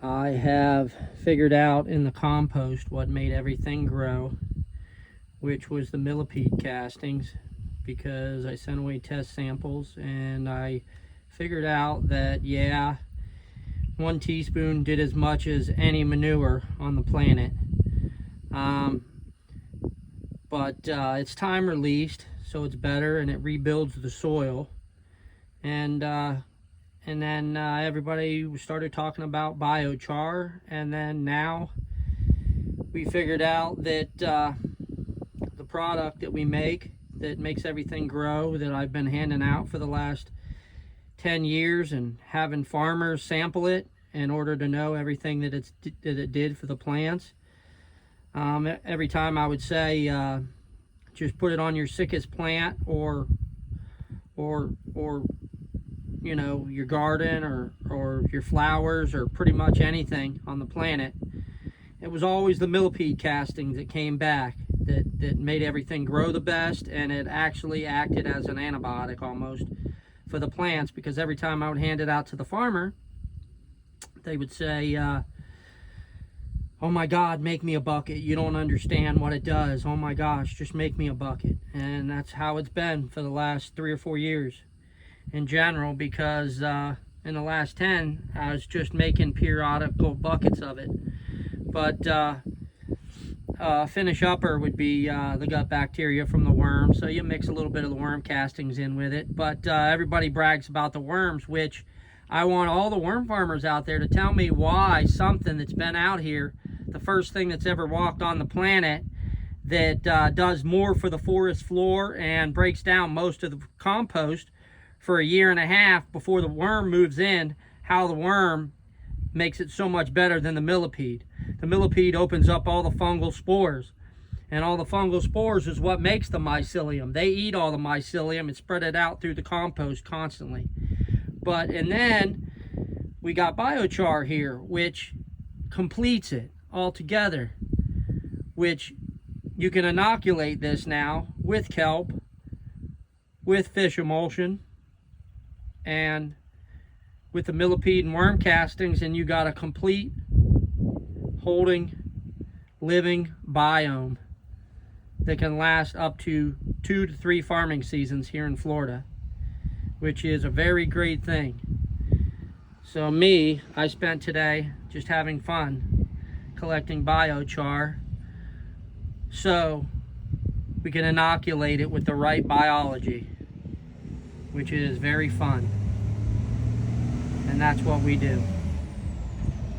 I have figured out in the compost what made everything grow, which was the millipede castings, because I sent away test samples and I figured out that, yeah, 1 teaspoon did as much as any manure on the planet. But it's time released, so it's better and it rebuilds the soil. And then everybody started talking about biochar, and then now we figured out that the product that we make that makes everything grow, that I've been handing out for the last 10 years and having farmers sample it in order to know everything that it did for the plants. Every time I would say, just put it on your sickest plant or you know, your garden or your flowers or pretty much anything on the planet, it was always the millipede castings that came back that made everything grow the best, and it actually acted as an antibiotic almost for the plants, because every time I would hand it out to the farmer, they would say, oh my God, make me a bucket. You don't understand what it does. Oh my gosh, just make me a bucket. And that's how it's been for the last 3 or 4 years in general, because in the last 10, I was just making periodical buckets of it. But finish upper would be the gut bacteria from the worm. So you mix a little bit of the worm castings in with it. But everybody brags about the worms, which I want all the worm farmers out there to tell me why something that's been out here, the first thing that's ever walked on the planet, that does more for the forest floor and breaks down most of the compost for 1.5 years before the worm moves in, how the worm makes it so much better than the millipede. The millipede opens up all the fungal spores, and all the fungal spores is what makes the mycelium. They eat all the mycelium and spread it out through the compost constantly. And then we got biochar here, which completes it altogether, which you can inoculate this now with kelp, with fish emulsion, and with the millipede and worm castings, and you got a complete holding living biome that can last up to 2 to 3 farming seasons here in Florida, which is a very great thing. So I spent today just having fun collecting biochar so we can inoculate it with the right biology, which is very fun. And that's what we do.